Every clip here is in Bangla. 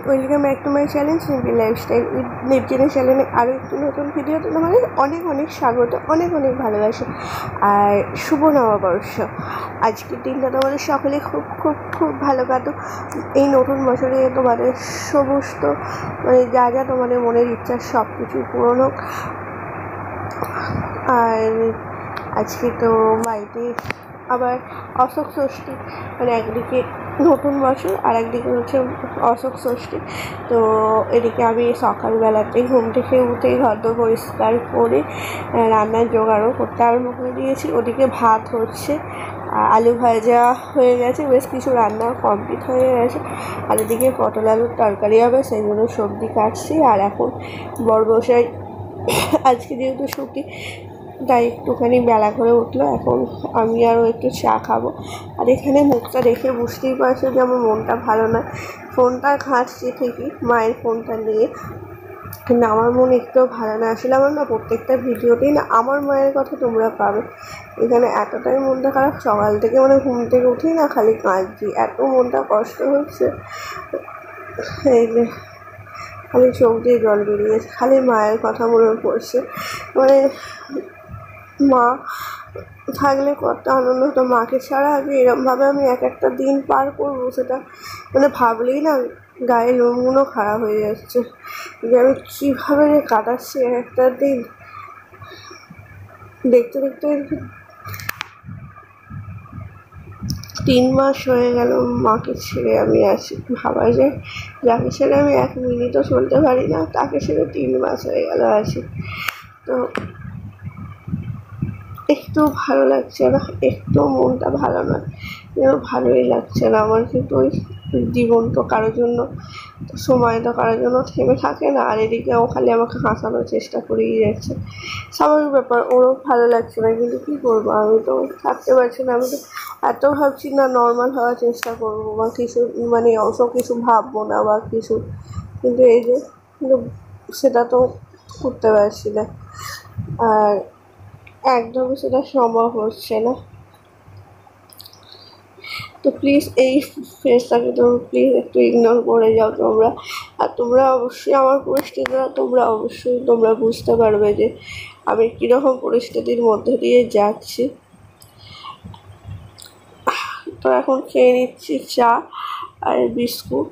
Welcome back to my channel simple lifestyle with নির্জনের চ্যানেলে আরও একটি নতুন ভিডিওতে তোমাদের অনেক অনেক স্বাগত, অনেক অনেক ভালোবাসা আর শুভ নববর্ষ। আজকের দিনটা তোমাদের সকলে খুব খুব খুব ভালো কাটো। এই নতুন বছরে তোমাদের সমস্ত যা যা তোমাদের মনের ইচ্ছা সব কিছুই পূরণ হোক। আর আজকে তো বাড়িতে আবার অশোক ষষ্ঠী, একদিকে নতুন বছর আর একদিকে হচ্ছে অশোক ষষ্ঠী। তো এদিকে আমি সকালবেলাতে ঘুম থেকে উঠেই ঘর পরিষ্কার করে রান্নার জোগাড়ও করতে আরম্ভ করে দিয়েছি। ওদিকে ভাত হচ্ছে, আলু ভাজা হয়ে গেছে, বেশ কিছু রান্না কমপ্লিট হয়ে গেছে। আর এদিকে পটল আলুর তরকারি হবে, সেই জন্য সবজি কাটছি। আর এখন বড়মশাই আজকে যেহেতু ছুটি তাই একটুখানি বেলা করে উঠলো, এখন আমি আরও একটু চা খাবো। আর এখানে মুখটা দেখে বুঝতেই পারছো যে আমার মনটা ভালো না। ফোনটা ঘাঁটছি ঠিকই, মায়ের ফোনটা নিয়ে, কিন্তু আমার মন একটুও ভালো না। আসলে আমার না প্রত্যেকটা ভিডিওতেই না আমার মায়ের কথা তোমরা পাবে। এখানে এতটাই মনটা খারাপ, সকাল থেকে ঘুম থেকে উঠেই না খালি কাঁদছি, এত মনটা কষ্ট হচ্ছে। এই যে খালি চোখ দিয়ে জল বেরিয়েছে, খালি মায়ের কথা মনে পড়ছে। মা থাকলে কত আনন্দ হতো। মাকে ছাড়া আগে এরমভাবে আমি এক একটা দিন পার করবো, সেটা ভাবলেই না গায়ে লোমগুলো খারাপ হয়ে যাচ্ছে যে আমি কীভাবে কাটাচ্ছি এক একটা দিন। দেখতে দেখতে 3 মাস হয়ে গেল মাকে ছেড়ে আমি আছি। ভাবা যায়, যাকে ছেড়ে আমি 1 মিনিটও চলতে পারি না, তাকে ছেড়ে 3 মাস হয়ে গেল আছি। তো একটু ভালো লাগছে না, একটু মনটা ভালো না, ভালোই লাগছে না আমার। কিন্তু ওই জীবন তো কারোর জন্য, সময় তো কারোর জন্য থেমে থাকে না। আর এদিকে ও খালি আমাকে হাসানোর চেষ্টা করেই যাচ্ছে। স্বাভাবিক ব্যাপার, ওরও ভালো লাগছে না, কিন্তু কী করবো, আমি তো থাকতে পারছি না। আমি তো এত ভাবছি না নর্মাল হওয়ার চেষ্টা করবো বা কিছু অত কিছু ভাববো না বা কিছু, কিন্তু এই যে সেটা তো করতে পারছি না। আর একদমই সেটা সম্ভব হচ্ছে না। তো প্লিজ এই ফেসটাকে প্লিজ একটু ইগনোর করে যাও তোমরা। আর তোমরা অবশ্যই আমার পরিস্থিতিটা তোমরা বুঝতে পারবে যে আমি কীরকম পরিস্থিতির মধ্যে দিয়ে যাচ্ছি। তো এখন খেয়ে নিচ্ছি চা আর বিস্কুট।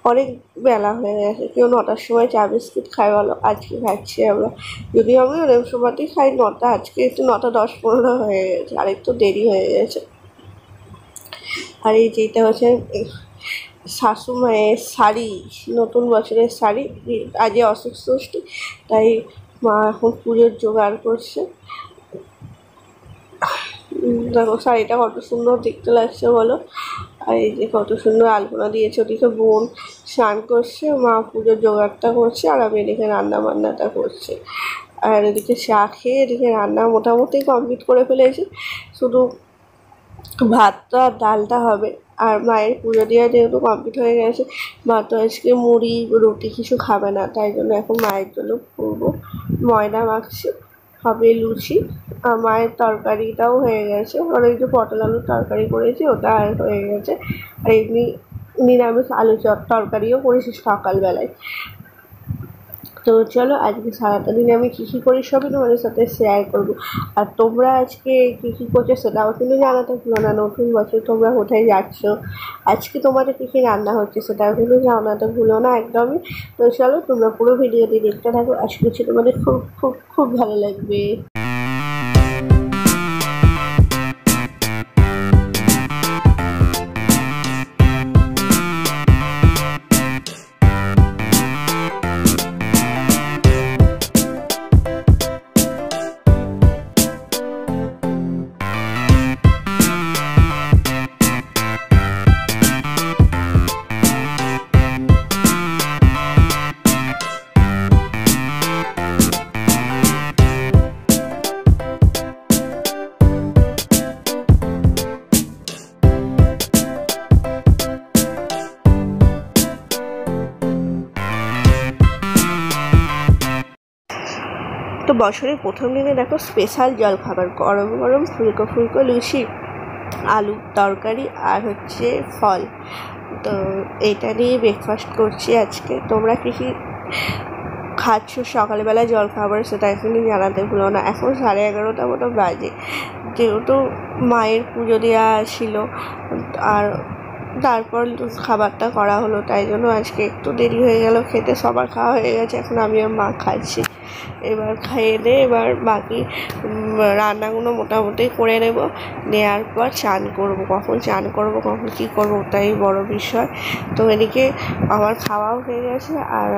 অনেক বেলা হয়ে গেছে, কেউ 9টার সময় চা বিস্কুট খায় বলো, আজকে খাচ্ছি আমরা। যদিও আমি অনেক সময়তেই খাই 9টা, আজকে একটু 9টা 10-15 হয়ে গেছে, আর একটু দেরি হয়ে গেছে। আর এই যেটা হচ্ছে শাশুমায়ের শাড়ি, নতুন বছরের শাড়ি, আজকে অশোক ষষ্ঠী, তাই মা এখন পুজোর জোগাড় করছে। দেখো শাড়িটা কত সুন্দর দেখতে লাগছে বলো। আর এই যে কত সুন্দর আলপনা দিয়েছে। ওদিকে বোন স্নান করছে, মা পুজোর জোগাড়টা করছে, আর আমি এদিকে রান্না বান্নাটা করছি। আর এদিকে চা খেয়ে এদিকে রান্না মোটামুটি কমপ্লিট করে ফেলেছি, শুধু ভাতটা আর ডালটা হবে। আর মায়ের পুজো দেওয়া যেহেতু কমপ্লিট হয়ে গেছে, মা তো আজকে মুড়ি রুটি কিছু খাবে না, তাই জন্য এখন মায়ের জন্য করবো ময়দা মাখছি, হবে লুচি। আর মায়ের তরকারিটাও হয়ে গেছে, ওই যে পটল আলুর তরকারি করেছি ওটা হয়ে গেছে। আর এমনি নিরামিষ আলু তরকারিও করেছি সকালবেলায়। তো চলো আজকে সারাটা দিনে আমি কী কী করি সবই তোমাদের সাথে শেয়ার করবো। আর তোমরা আজকে কী কী করছো সেটাও কিন্তু জানাতে ভুলো না। নতুন বছর তোমরা কোথায় যাচ্ছ, আজকে তোমাদের কী কী রান্না হচ্ছে সেটাও কিন্তু জানাতে ভুলো না একদমই। তো চলো তোমরা পুরো ভিডিওটি দেখতে থাকো, আশা করছি তোমাদের খুব খুব খুব ভালো লাগবে। তো বছরের প্রথম দিনে দেখো স্পেশাল জলখাবার, গরম গরম ফুলকো ফুলকো লুচি, আলুর তরকারি আর হচ্ছে ফল। তো এইটা নিয়ে ব্রেকফাস্ট করছি আজকে। তোমরা কী কী খাচ্ছ সকালবেলা জল খাবার সেটা এখনই জানাতে ভুলো না। এখন 11:30 মতো বাজে, যেহেতু মায়ের পুজো দেওয়া ছিল আর তারপর খাবারটা করা হলো, তাই জন্য আজকে একটু দেরি হয়ে গেল খেতে। সবার খাওয়া হয়ে গেছে, এখন আমি আর মা খাচ্ছি। এবার খেয়ে দিয়ে এবার বাকি রান্নাগুলো মোটামুটি করে নেব, নেওয়ার পর চান করব। কখন চান করব, কখন কী করবো, ওটাই বড় বিষয়। তো এদিকে আমার খাওয়াও হয়ে গেছে আর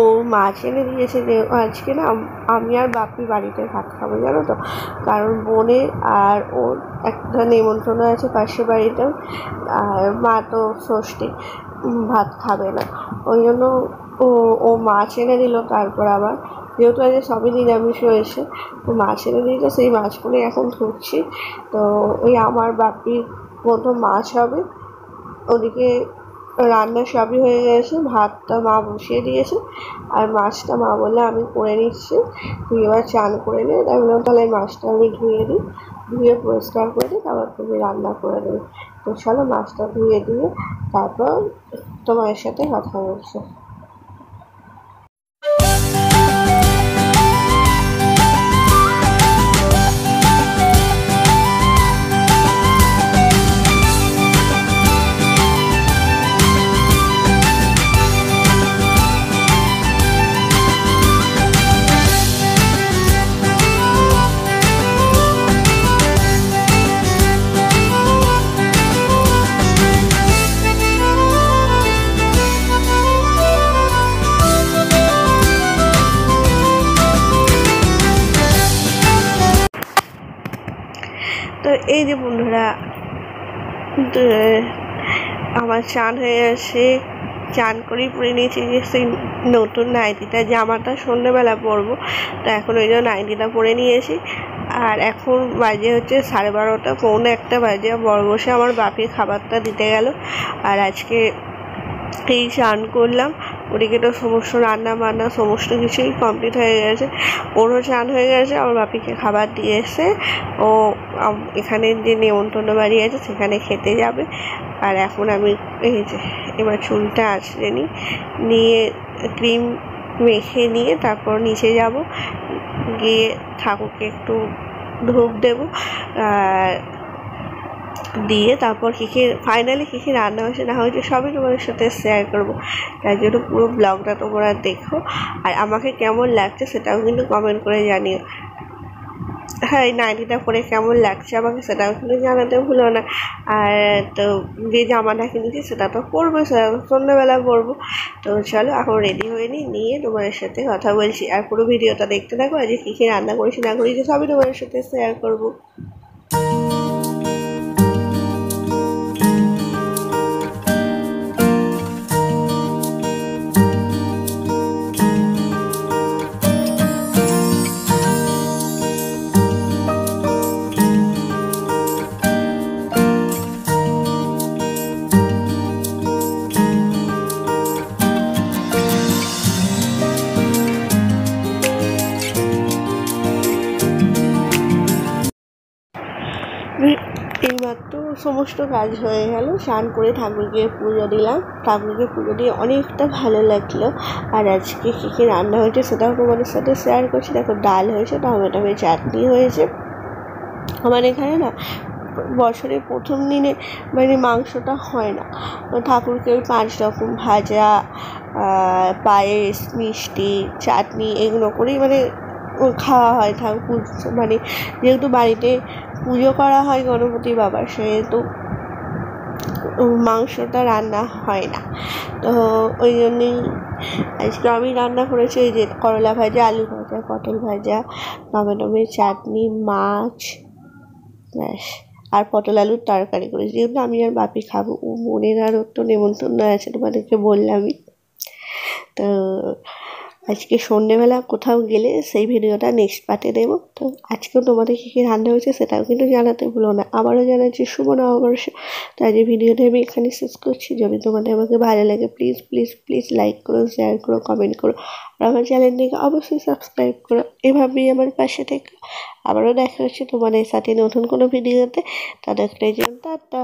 ও মাছ এনে দিয়েছে। যে আজকে না আমি আর বাপি বাড়িতে ভাত খাবো, জানো তো, কারণ বোনের আর ওর একটা নেমন্ত্রণ আছে পাশের বাড়িতেও, আর মা তো ষষ্ঠী ভাত খাবে না, ওই জন্য ও মাছ এনে দিল। তারপর আবার যেহেতু আজকে সবই নিরামিষ হয়েছে, তো মাছ এনে দিয়েছে, সেই মাছগুলোই এখন ধুচ্ছি। তো ওই আমার বাপির মতো মাছ হবে। ওদিকে রান্না সবই হয়ে গেছে, ভাতটা মা বসিয়ে দিয়েছে আর মাছটা মা বললে আমি করে নিচ্ছি, তুই এবার চান করে নে। তাই বললাম তাহলে মাছটা আমি ধুয়ে দিই, ধুয়ে পরিষ্কার করে দিই, তারপর তুমি রান্না করে দেবে। তো চলো মাছটা ধুয়ে দিয়ে তারপর তোমার সাথে কথা বলছি। তো এই যে বন্ধুরা, আমার চান হয়ে গেছে, চান করেই পরে নিয়েছি যে সেই নতুন নাইটিটা, জামাটা সন্ধ্যেবেলা পরবো, তো এখন ওই জন্য নাইটিটা পরে নিয়েছি। আর এখন বাজে হচ্ছে 12:30, পৌনে 1 বাজে। বড় বসে আমার বাপির খাবারটা দিতে গেল। আর আজকে এই চান করলাম, ওদিকে তো সমস্ত রান্না বান্না সমস্ত কিছুই কমপ্লিট হয়ে গেছে। ওরও চান হয়ে গেছে, আমার বাপিকে খাবার দিয়ে এসে ও এখানে যে নেমন্তন্ন বাড়ি আছে সেখানে খেতে যাবে। আর এখন আমি এই যে এবার চুলটা আঁচড়ে নিয়ে ক্রিম মেখে নিয়ে তারপর নিচে যাব, গিয়ে ঠাকুরকে একটু ধূপ দেবো আর দিয়ে তারপর ফাইনালি কী কী রান্না হয়েছে না হয়েছে সবই তোমাদের সাথে শেয়ার করবো। তাই জন্য পুরো ব্লগটা তোমরা দেখো, আর আমাকে কেমন লাগছে সেটাও কিন্তু কমেন্ট করে জানিও। হ্যাঁ, এই নাইটিটা পরে কেমন লাগছে আমাকে সেটাও কিন্তু জানাতে ভুলো না। আর তো যে জামাটা কিনেছি সেটা তো পরবো, সেটা তো সন্ধ্যাবেলা পরবো। তো চলো এখন রেডি হয়ে নিয়ে তোমাদের সাথে কথা বলছি। আর পুরো ভিডিওটা দেখতে থাকো, আজকে কী কী রান্না করেছি না করেছি সবই তোমাদের সাথে শেয়ার করবো। এইমাত্র সমস্ত কাজ হয়ে গেল, স্নান করে ঠাকুরকে পুজো দিলাম। ঠাকুরকে পুজো দিয়ে অনেকটা ভালো লাগলো। আর আজকে কী কী রান্না হয়েছে সেটাও তোমাদের সাথে শেয়ার করছি। দেখো, ডাল হয়েছে, টমেটো চাটনি হয়েছে। আমার এখানে না বছরের প্রথম দিনে মানে মাংসটা হয় না, ঠাকুরকে ওই 5 রকম ভাজা, পায়েস, মিষ্টি, চাটনি এগুলো করেই মানে খাওয়া হয়। ঠাকুর মানে যেহেতু বাড়িতে পুজো করা হয় গণপতি বাবার, সেহেতু মাংসটা রান্না হয় না। তো ওই জন্যেই আজকে আমি রান্না করেছি ওই যে করলা ভাজা, আলু ভাজা, পটল ভাজা, টমেটো চাটনি, মাছ, ব্যাস। আর পটল আলুর তরকারি করেছি, যেহেতু আমি আর বাপি খাবো। ও বোনের আরও তো নেমন্তন্ন আছে, তোমাদেরকে বললামই। তো আজকে সন্ধ্যেবেলা কোথাও গেলে সেই ভিডিওটা নেক্সট পার্টে দেবো। তো আজকেও তোমাদের কী কী রান্না হয়েছে সেটাও কিন্তু জানাতে ভুলো না। আবারও জানাচ্ছি শুভ নববর্ষ। তো আজ এই ভিডিওটা আমি এখানে শেষ করছি। যদি তোমাদের আমাকে ভালো লাগে প্লিজ প্লিজ প্লিজ লাইক করো, শেয়ার করো, কমেন্ট করো, আর আমার চ্যানেলটিকে অবশ্যই সাবস্ক্রাইব করো। এভাবেই আমার পাশে থেকে আবারও দেখা হচ্ছে তোমাদের সাথে নতুন কোনো ভিডিওতে। তাদের জন্য টাটা।